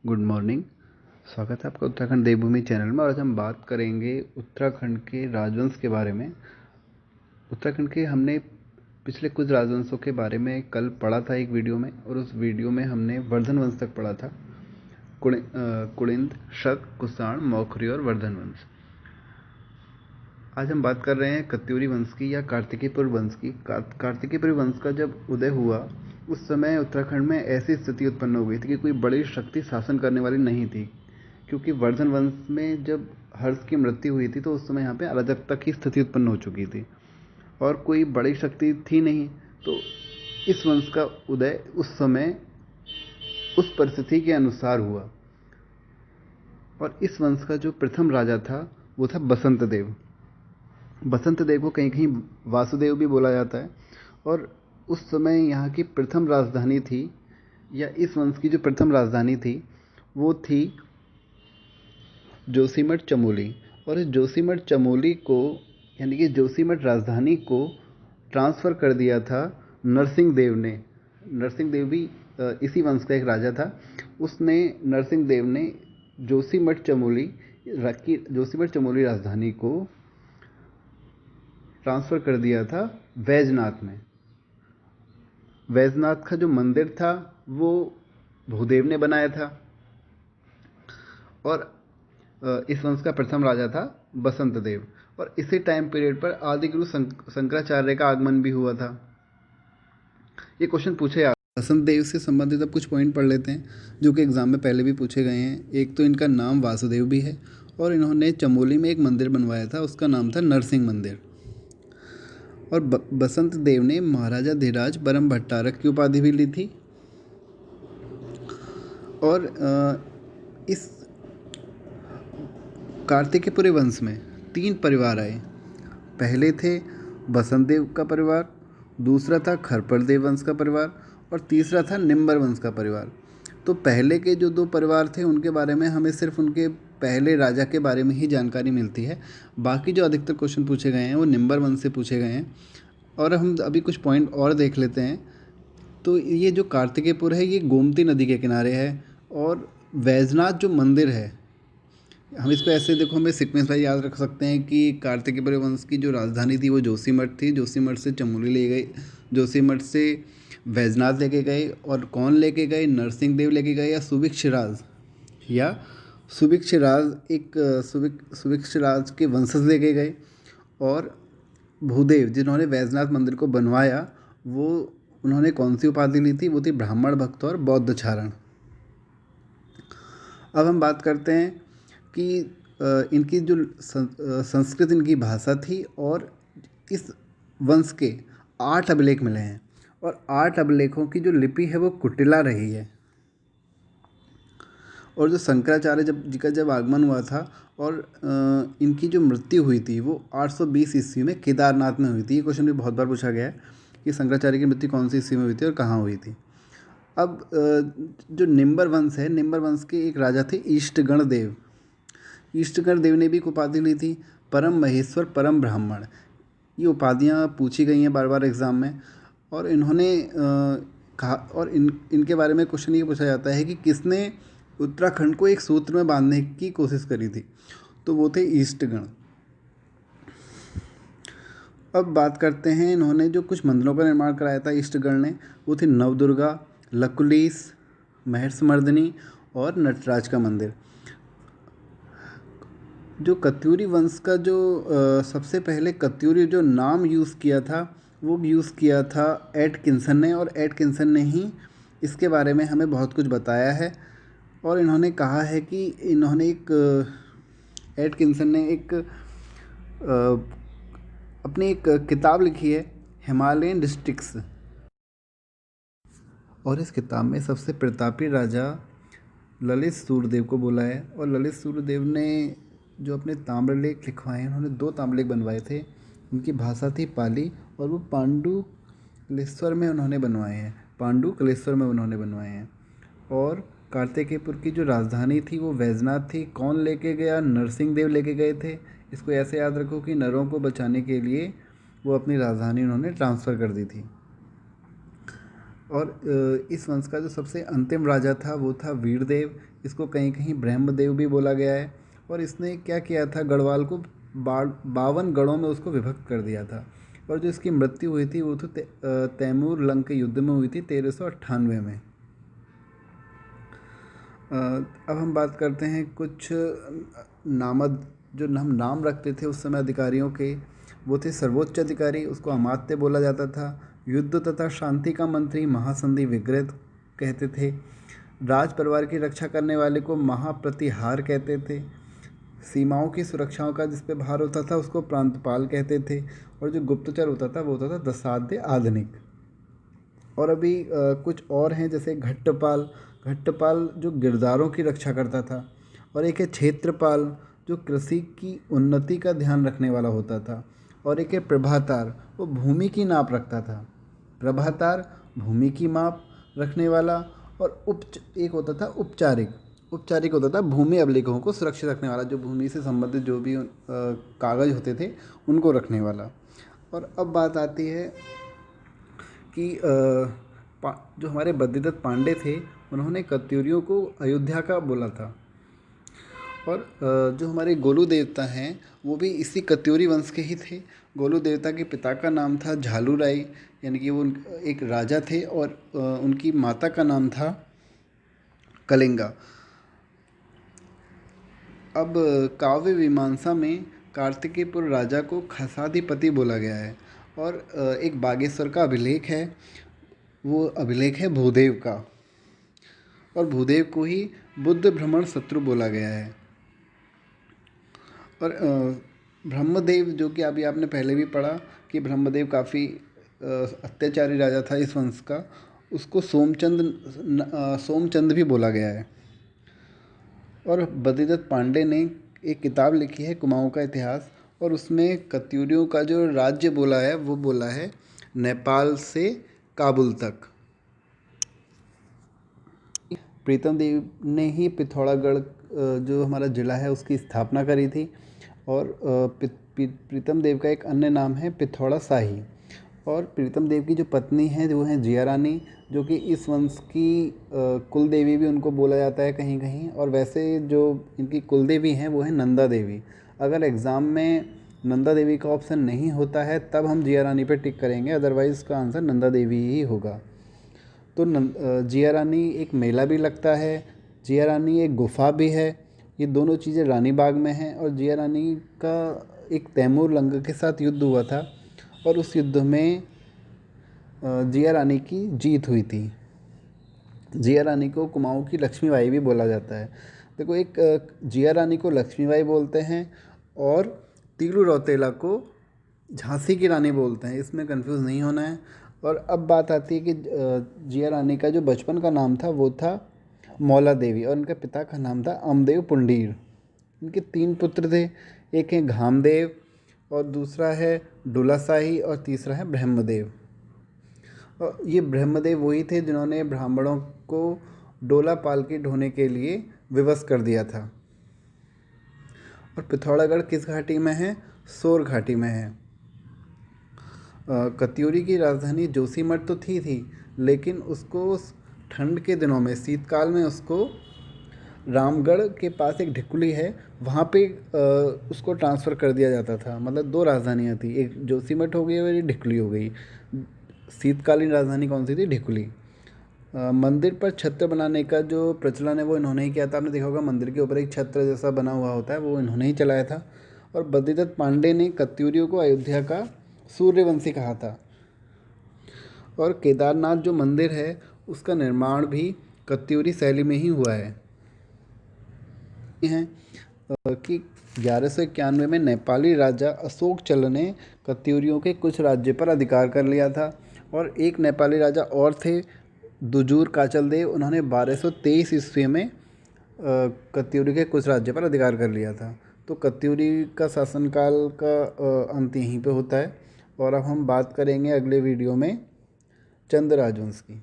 Good morning. स्वागत है आपका उत्तराखंड देवभूमि चैनल में। और आज हम बात करेंगे उत्तराखंड के राजवंश के बारे में। उत्तराखंड के हमने पिछले कुछ राजवंशों के बारे में कल पढ़ा था एक वीडियो में, और उस वीडियो में हमने वर्धन वंश तक पढ़ा था। कुलिंद, शक, कुषाण, मौखरी और वर्धन वंश। आज हम बात कर रहे हैं कत्यूरी वंश की या कार्तिकीपुर वंश की। कार्तिकीपुर वंश का जब उदय हुआ उस समय उत्तराखंड में ऐसी स्थिति उत्पन्न हो गई थी कि कोई बड़ी शक्ति शासन करने वाली नहीं थी, क्योंकि वर्धन वंश में जब हर्ष की मृत्यु हुई थी तो उस समय यहाँ पे अराजकता की स्थिति उत्पन्न हो चुकी थी और कोई बड़ी शक्ति थी नहीं। तो इस वंश का उदय उस समय उस परिस्थिति के अनुसार हुआ। और इस वंश का जो प्रथम राजा था वो था बसंत देव। बसंत देव को कहीं कहीं वासुदेव भी बोला जाता है। और उस समय यहाँ की प्रथम राजधानी थी, या इस वंश की जो प्रथम राजधानी थी वो थी जोशीमठ चमोली। और इस जोशीमठ चमोली को, यानी कि जोशीमठ राजधानी को ट्रांसफ़र कर दिया था नरसिंह देव ने। नरसिंह देव भी इसी वंश का एक राजा था। उसने, नरसिंह देव ने जोशीमठ चमोली राजधानी को ट्रांसफ़र कर दिया था वैजनाथ में। वैजनाथ का जो मंदिर था वो भूदेव ने बनाया था। और इस वंश का प्रथम राजा था बसंत देव। और इसी टाइम पीरियड पर आदिगुरु शंकराचार्य का आगमन भी हुआ था। ये क्वेश्चन पूछे आ बसंत देव से संबंधित अब कुछ पॉइंट पढ़ लेते हैं जो कि एग्जाम में पहले भी पूछे गए हैं। एक तो इनका नाम वासुदेव भी है, और इन्होंने चमोली में एक मंदिर बनवाया था, उसका नाम था नरसिंह मंदिर। और बसंत देव ने महाराजा धीराज बरम भट्टारक की उपाधि भी ली थी। और इस कार्तिकेयपुरी वंश में 3 परिवार आए। पहले थे बसंत देव का परिवार, दूसरा था खरपड़ देव वंश का परिवार, और तीसरा था निम्बर वंश का परिवार। तो पहले के जो 2 परिवार थे उनके बारे में हमें सिर्फ उनके पहले राजा के बारे में ही जानकारी मिलती है। बाकी जो अधिकतर क्वेश्चन पूछे गए हैं वो निम्बर वंश से पूछे गए हैं। और हम अभी कुछ पॉइंट और देख लेते हैं। तो ये जो कार्तिकेयपुर है ये गोमती नदी के किनारे है। और वैजनाथ जो मंदिर है, हम इसको ऐसे देखो, हमें सीक्वेंस वाइज याद रख सकते हैं कि कार्तिकेयपुर वंश की जो राजधानी थी वो जोशीमठ थी। जोशीमठ से चमोली ले गई, जोशीमठ से वैजनाथ लेके गए। और कौन लेके गए? नरसिंह देव लेके गए, या सुभिक्षराज एक सुभिक्षराज के वंशज लेके गए। और भूदेव जिन्होंने वैजनाथ मंदिर को बनवाया, वो उन्होंने कौन सी उपाधि ली थी? वो थी ब्राह्मण भक्त और बौद्ध चारण। अब हम बात करते हैं कि इनकी जो संस्कृत इनकी भाषा थी। और इस वंश के 8 अभिलेख मिले हैं, और 8 अभिलेखों की जो लिपि है वो कुटिला रही है। और जो शंकराचार्य जी का जब आगमन हुआ था, और इनकी जो मृत्यु हुई थी वो 820 ईस्वी में केदारनाथ में हुई थी। ये क्वेश्चन भी बहुत बार पूछा गया है कि शंकराचार्य की मृत्यु कौन सी ईस्वी में हुई थी और कहाँ हुई थी। अब जो निम्बर वंश है, निम्बर वंश के एक राजा थे ईष्टगण देव। ईष्टगण देव ने भी एक उपाधि ली थी परम महेश्वर, परम ब्राह्मण। ये उपाधियाँ पूछी गई हैं बार बार एग्ज़ाम में। और इन्होंने कहा, और इनके बारे में क्वेश्चन ये पूछा जाता है कि किसने उत्तराखंड को एक सूत्र में बांधने की कोशिश करी थी? तो वो थे ईष्टगण। अब बात करते हैं, इन्होंने जो कुछ मंदिरों का निर्माण कराया था ईष्टगण ने, वो थी नवदुर्गा, लकुलीस, महर्षमर्दिनी और नटराज का मंदिर। जो कत्यूरी वंश का जो सबसे पहले कत्यूरी जो नाम यूज़ किया था वो यूज़ किया था एटकिंसन ने। और एटकिंसन ने ही इसके बारे में हमें बहुत कुछ बताया है। और इन्होंने कहा है कि एटकिंसन ने अपनी एक किताब लिखी है, हिमालयन डिस्ट्रिक्ट्स। और इस किताब में सबसे प्रतापी राजा ललित सूर्यदेव को बोला है। और ललित सूर्यदेव ने जो अपने ताम्रलेख लिखवाए हैं, उन्होंने 2 ताम्रलेख बनवाए थे। उनकी भाषा थी पाली, और वो पांडुकलेश्वर में उन्होंने बनवाए हैं। और कार्तिकेयपुर की जो राजधानी थी वो वैजनाथ थी। कौन लेके गया? नरसिंह देव लेके गए थे। इसको ऐसे याद रखो कि नरों को बचाने के लिए वो अपनी राजधानी उन्होंने ट्रांसफ़र कर दी थी। और इस वंश का जो सबसे अंतिम राजा था वो था वीरदेव। इसको कहीं कहीं ब्रह्मदेव भी बोला गया है। और इसने क्या किया था, गढ़वाल को 52 गढ़ों में उसको विभक्त कर दिया था। और जो इसकी मृत्यु हुई थी वो तो तैमूर लंग के युद्ध में हुई थी 1398 में। अब हम बात करते हैं कुछ नामद जो हम नाम रखते थे उस समय अधिकारियों के। वो थे सर्वोच्च अधिकारी, उसको अमात्य बोला जाता था। युद्ध तथा शांति का मंत्री महासंधि विग्रह कहते थे। राज परिवार की रक्षा करने वाले को महाप्रतिहार कहते थे। सीमाओं की सुरक्षाओं का जिस पे भार होता था उसको प्रांतपाल कहते थे। और जो गुप्तचर होता था वो होता था दशाध्याय आधुनिक। और अभी कुछ और हैं जैसे घट्टपाल। घट्टपाल जो गिरदारों की रक्षा करता था। और एक है क्षेत्रपाल जो कृषि की उन्नति का ध्यान रखने वाला होता था। और एक है प्रभातार, वो भूमि की नाप रखता था। प्रभातार भूमि की माप रखने वाला। और एक होता था उपचारिक। उपचारिक होता था भूमि अभिलेखों को सुरक्षित रखने वाला, जो भूमि से संबंधित जो भी कागज होते थे उनको रखने वाला। और अब बात आती है कि जो हमारे बद्रीदत्त पांडे थे उन्होंने कत्यूरियों को अयोध्या का बोला था। और जो हमारे गोलू देवता हैं वो भी इसी कत्यूरी वंश के ही थे। गोलू देवता के पिता का नाम था झालू राय, यानी कि वो एक राजा थे। और उनकी माता का नाम था कलिंगा। अब काव्य मीमांसा में कार्तिकेयपुर राजा को खसाधिपति बोला गया है। और एक बागेश्वर का अभिलेख है, वो अभिलेख है भूदेव का। और भूदेव को ही बुद्ध भ्रमण शत्रु बोला गया है। और ब्रह्मदेव जो कि अभी आपने पहले भी पढ़ा कि ब्रह्मदेव काफ़ी अत्याचारी राजा था इस वंश का, उसको सोमचंद भी बोला गया है। और बद्रीदत्त पांडे ने एक किताब लिखी है कुमाऊँ का इतिहास, और उसमें कत्यूरियों का जो राज्य बोला है वो बोला है नेपाल से काबुल तक। प्रीतम देव ने ही पिथौरागढ़ जो हमारा ज़िला है उसकी स्थापना करी थी। और प्रीतम देव का एक अन्य नाम है पिथौरा शाही। और प्रीतम देव की जो पत्नी है वो है जिया रानी, जो कि इस वंश की कुल देवी भी उनको बोला जाता है कहीं कहीं। और वैसे जो इनकी कुल देवी हैं वो है नंदा देवी। अगर एग्ज़ाम में नंदा देवी का ऑप्शन नहीं होता है तब हम जिया रानी पे टिक करेंगे, अदरवाइज़ इसका आंसर नंदा देवी ही होगा। तो जिया रानी एक मेला भी लगता है, जिया रानी एक गुफा भी है। ये दोनों चीज़ें रानी बाग में हैं। और जिया रानी का एक तैमूर लंग के साथ युद्ध हुआ था और उस युद्ध में जिया रानी की जीत हुई थी। जिया रानी को कुमाऊँ की लक्ष्मीबाई भी बोला जाता है। देखो, एक जिया रानी को लक्ष्मीबाई बोलते हैं और तीलू रौतेला को झांसी की रानी बोलते हैं, इसमें कंफ्यूज नहीं होना है। और अब बात आती है कि जिया रानी का जो बचपन का नाम था वो था मौला देवी, और उनके पिता का नाम था अमदेव पुंडीर। इनके 3 पुत्र थे, एक है घामदेव और दूसरा है डुलाशाही और तीसरा है ब्रह्मदेव। और ये ब्रह्मदेव वही थे जिन्होंने ब्राह्मणों को डोला पालकी ढोने के लिए विवश कर दिया था। और पिथौरागढ़ किस घाटी में है? सोर घाटी में है। कत्यूरी की राजधानी जोशीमठ तो थी, लेकिन उसको ठंड के दिनों में, शीतकाल में, उसको रामगढ़ के पास एक ढिकुली है वहाँ पे उसको ट्रांसफ़र कर दिया जाता था। मतलब 2 राजधानियाँ थी, एक जोशीमठ हो गई और एक ढिकुली हो गई। शीतकालीन राजधानी कौन सी थी? ढिकुली। मंदिर पर छत्र बनाने का जो प्रचलन है वो इन्होंने ही किया था। आपने देखा होगा मंदिर के ऊपर एक छत्र जैसा बना हुआ होता है, वो इन्होंने ही चलाया था। और बद्रीदत्त पांडे ने कत्यूरियों को अयोध्या का सूर्यवंशी कहा था। और केदारनाथ जो मंदिर है उसका निर्माण भी कत्यूरी शैली में ही हुआ है। कि 1191 में नेपाली राजा अशोक चल ने कत्यूरियों के कुछ राज्य पर अधिकार कर लिया था। और एक नेपाली राजा और थे दुजूर काचल देव, उन्होंने 1223 ईस्वी में कत्यूरी के कुछ राज्य पर अधिकार कर लिया था। तो कत्यूरी का शासनकाल का अंत यहीं पे होता है। और अब हम बात करेंगे अगले वीडियो में चंद राजवंश की।